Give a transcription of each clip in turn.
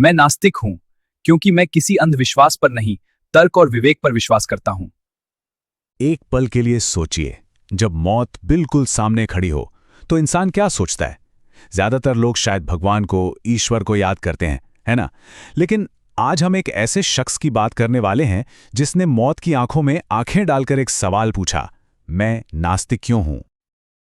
मैं नास्तिक हूं क्योंकि मैं किसी अंधविश्वास पर नहीं, तर्क और विवेक पर विश्वास करता हूं। एक पल के लिए सोचिए, जब मौत बिल्कुल सामने खड़ी हो तो इंसान क्या सोचता है? ज्यादातर लोग शायद भगवान को, ईश्वर को याद करते हैं, है ना? लेकिन आज हम एक ऐसे शख्स की बात करने वाले हैं जिसने मौत की आंखों में आंखें डालकर एक सवाल पूछा, मैं नास्तिक क्यों हूं?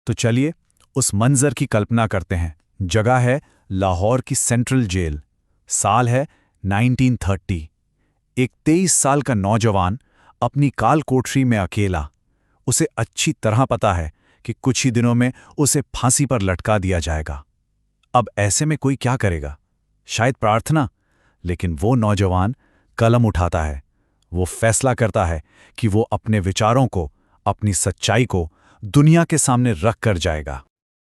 तो चलिए उस मंजर की कल्पना करते हैं। जगह है लाहौर की सेंट्रल जेल। साल है 1930। एक 23 साल का नौजवान अपनी काल कोठरी में अकेला। उसे अच्छी तरह पता है कि कुछ ही दिनों में उसे फांसी पर लटका दिया जाएगा। अब ऐसे में कोई क्या करेगा? शायद प्रार्थना। लेकिन वो नौजवान कलम उठाता है। वो फैसला करता है कि वो अपने विचारों को, अपनी सच्चाई को दुनिया के सामने रख कर जाएगा।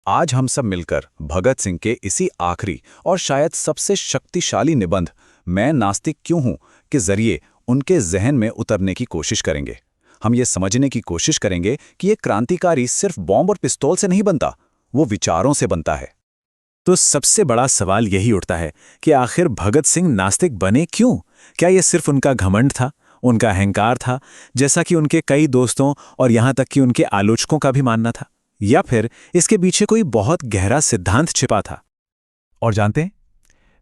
आज हम सब मिलकर भगत सिंह के इसी आखिरी और शायद सबसे शक्तिशाली निबंध मैं नास्तिक क्यों हूं के जरिए उनके जहन में उतरने की कोशिश करेंगे। हम ये समझने की कोशिश करेंगे कि ये क्रांतिकारी सिर्फ बॉम्ब और पिस्तौल से नहीं बनता, वो विचारों से बनता है। तो सबसे बड़ा सवाल यही उठता है कि आखिर भगत सिंह नास्तिक बने क्यों? क्या ये सिर्फ उनका घमंड था, उनका अहंकार था, जैसा कि उनके कई दोस्तों और यहां तक कि उनके आलोचकों का भी मानना था, या फिर इसके पीछे कोई बहुत गहरा सिद्धांत छिपा था? और जानते हैं,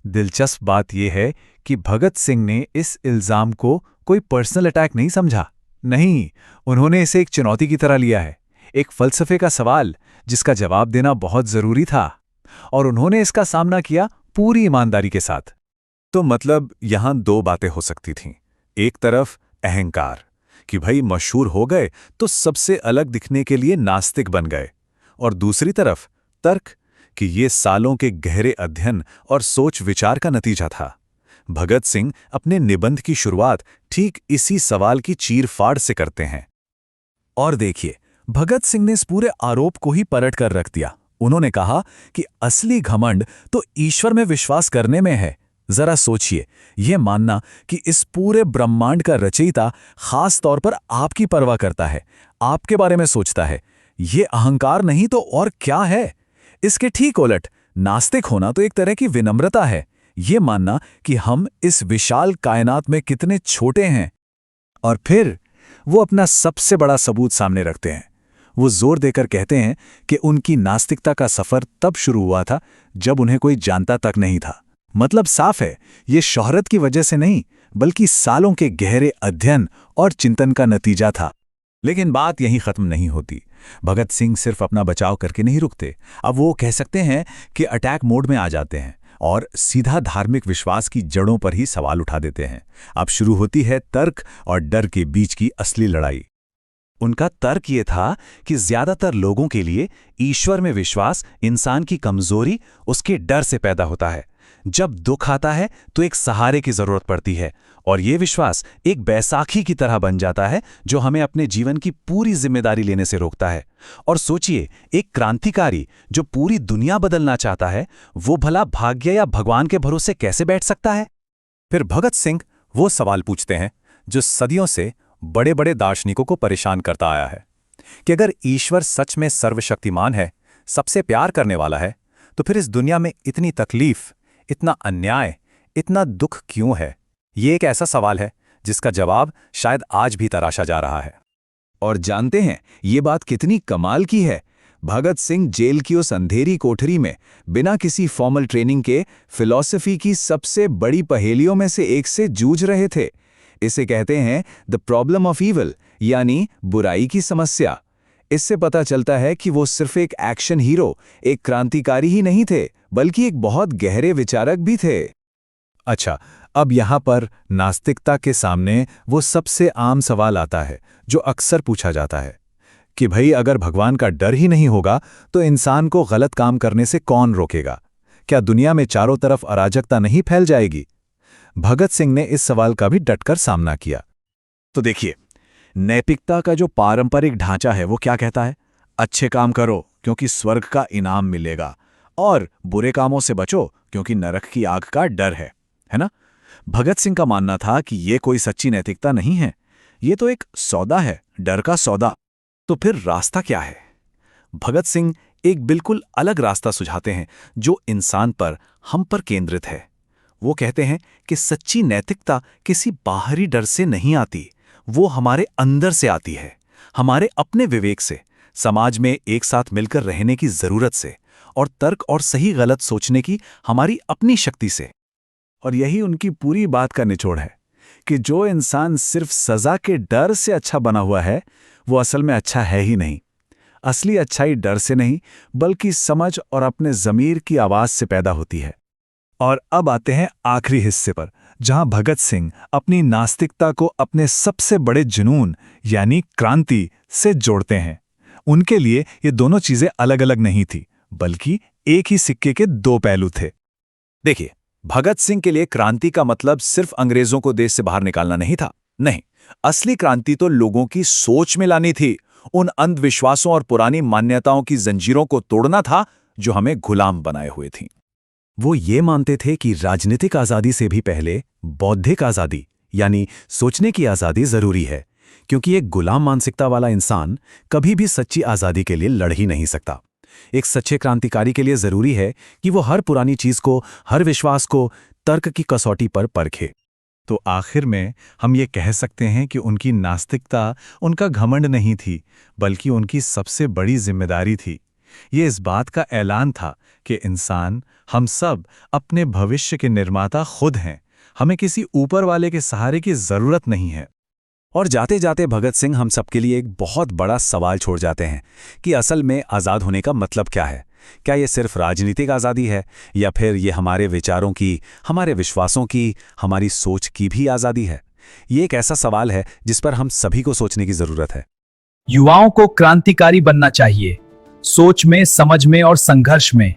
दिलचस्प बात यह है कि भगत सिंह ने इस इल्जाम को कोई पर्सनल अटैक नहीं समझा। नहीं, उन्होंने इसे एक चुनौती की तरह लिया है, एक फलसफे का सवाल जिसका जवाब देना बहुत जरूरी था। और उन्होंने इसका सामना किया पूरी ईमानदारी के साथ। तो मतलब यहां दो बातें हो सकती थीं। एक तरफ अहंकार कि भाई मशहूर हो गए तो सबसे अलग दिखने के लिए नास्तिक बन गए, और दूसरी तरफ तर्क कि ये सालों के गहरे अध्ययन और सोच विचार का नतीजा था। भगत सिंह अपने निबंध की शुरुआत ठीक इसी सवाल की चीर-फाड़ से करते हैं। और देखिए, भगत सिंह ने इस पूरे आरोप को ही पलट कर रख दिया। उन्होंने कहा कि असली घमंड तो ईश्वर में विश्वास करने में है। जरा सोचिए, यह मानना कि इस पूरे ब्रह्मांड का रचयिता खास तौर पर आपकी परवाह करता है, आपके बारे में सोचता है, यह अहंकार नहीं तो और क्या है? इसके ठीक उलट नास्तिक होना तो एक तरह की विनम्रता है, यह मानना कि हम इस विशाल कायनात में कितने छोटे हैं। और फिर वो अपना सबसे बड़ा सबूत सामने रखते हैं। वो जोर देकर कहते हैं कि उनकी नास्तिकता का सफर तब शुरू हुआ था जब उन्हें कोई जानता तक नहीं था। मतलब साफ है, ये शोहरत की वजह से नहीं, बल्कि सालों के गहरे अध्ययन और चिंतन का नतीजा था। लेकिन बात यहीं खत्म नहीं होती। भगत सिंह सिर्फ अपना बचाव करके नहीं रुकते। अब वो कह सकते हैं कि अटैक मोड में आ जाते हैं और सीधा धार्मिक विश्वास की जड़ों पर ही सवाल उठा देते हैं। अब शुरू होती है तर्क और डर के बीच की असली लड़ाई। उनका तर्क ये था कि ज्यादातर लोगों के लिए ईश्वर में विश्वास इंसान की कमजोरी, उसके डर से पैदा होता है। जब दुख आता है तो एक सहारे की जरूरत पड़ती है, और ये विश्वास एक बैसाखी की तरह बन जाता है जो हमें अपने जीवन की पूरी जिम्मेदारी लेने से रोकता है। और सोचिए, एक क्रांतिकारी जो पूरी दुनिया बदलना चाहता है, वो भला भाग्य या भगवान के भरोसे कैसे बैठ सकता है? फिर भगत सिंह वो सवाल पूछते हैं जो सदियों से बड़े बड़े दार्शनिकों को परेशान करता आया है कि अगर ईश्वर सच में सर्वशक्तिमान है, सबसे प्यार करने वाला है, तो फिर इस दुनिया में इतनी तकलीफ, इतना अन्याय, इतना दुख क्यों है? ये एक ऐसा सवाल है जिसका जवाब शायद आज भी तराशा जा रहा है। और जानते हैं ये बात कितनी कमाल की है? भगत सिंह जेल की उस अंधेरी कोठरी में बिना किसी फॉर्मल ट्रेनिंग के फिलॉसफी की सबसे बड़ी पहेलियों में से एक से जूझ रहे थे। इसे कहते हैं द प्रॉब्लम ऑफ ईवल, यानी बुराई की समस्या। इससे पता चलता है कि वो सिर्फ एक एक्शन हीरो, एक क्रांतिकारी ही नहीं थे, बल्कि एक बहुत गहरे विचारक भी थे। अच्छा, अब यहां पर नास्तिकता के सामने वो सबसे आम सवाल आता है जो अक्सर पूछा जाता है कि भाई अगर भगवान का डर ही नहीं होगा तो इंसान को गलत काम करने से कौन रोकेगा? क्या दुनिया में चारों तरफ अराजकता नहीं फैल जाएगी? भगत सिंह ने इस सवाल का भी डटकर सामना किया। तो देखिए, नैतिकता का जो पारंपरिक ढांचा है वो क्या कहता है? अच्छे काम करो क्योंकि स्वर्ग का इनाम मिलेगा, और बुरे कामों से बचो क्योंकि नरक की आग का डर है ना? भगत सिंह का मानना था कि ये कोई सच्ची नैतिकता नहीं है, ये तो एक सौदा है, डर का सौदा। तो फिर रास्ता क्या है? भगत सिंह एक बिल्कुल अलग रास्ता सुझाते हैं जो इंसान पर, हम पर केंद्रित है। वो कहते हैं कि सच्ची नैतिकता किसी बाहरी डर से नहीं आती, वो हमारे अंदर से आती है, हमारे अपने विवेक से, समाज में एक साथ मिलकर रहने की जरूरत से, और तर्क और सही गलत सोचने की हमारी अपनी शक्ति से। और यही उनकी पूरी बात का निचोड़ है कि जो इंसान सिर्फ सजा के डर से अच्छा बना हुआ है, वो असल में अच्छा है ही नहीं। असली अच्छाई डर से नहीं, बल्कि समझ और अपने ज़मीर की आवाज़ से पैदा होती है। और अब आते हैं आखिरी हिस्से पर, जहां भगत सिंह अपनी नास्तिकता को अपने सबसे बड़े जुनून यानी क्रांति से जोड़ते हैं। उनके लिए ये दोनों चीजें अलग अलग नहीं थी, बल्कि एक ही सिक्के के दो पहलू थे। देखिए, भगत सिंह के लिए क्रांति का मतलब सिर्फ अंग्रेजों को देश से बाहर निकालना नहीं था। नहीं, असली क्रांति तो लोगों की सोच में लानी थी, उन अंधविश्वासों और पुरानी मान्यताओं की जंजीरों को तोड़ना था जो हमें गुलाम बनाए हुए थीं। वो ये मानते थे कि राजनीतिक आज़ादी से भी पहले बौद्धिक आज़ादी यानी सोचने की आज़ादी ज़रूरी है, क्योंकि एक गुलाम मानसिकता वाला इंसान कभी भी सच्ची आज़ादी के लिए लड़ ही नहीं सकता। एक सच्चे क्रांतिकारी के लिए ज़रूरी है कि वो हर पुरानी चीज़ को, हर विश्वास को तर्क की कसौटी पर परखे। तो आखिर में हम ये कह सकते हैं कि उनकी नास्तिकता उनका घमंड नहीं थी, बल्कि उनकी सबसे बड़ी जिम्मेदारी थी। ये इस बात का ऐलान था कि इंसान, हम सब अपने भविष्य के निर्माता खुद हैं, हमें किसी ऊपर वाले के सहारे की ज़रूरत नहीं है। और जाते जाते भगत सिंह हम सबके लिए एक बहुत बड़ा सवाल छोड़ जाते हैं कि असल में आज़ाद होने का मतलब क्या है। क्या ये सिर्फ राजनीतिक आज़ादी है, या फिर ये हमारे विचारों की, हमारे विश्वासों की, हमारी सोच की भी आज़ादी है? ये एक ऐसा सवाल है जिस पर हम सभी को सोचने की ज़रूरत है। युवाओं को क्रांतिकारी बनना चाहिए, सोच में, समझ में और संघर्ष में।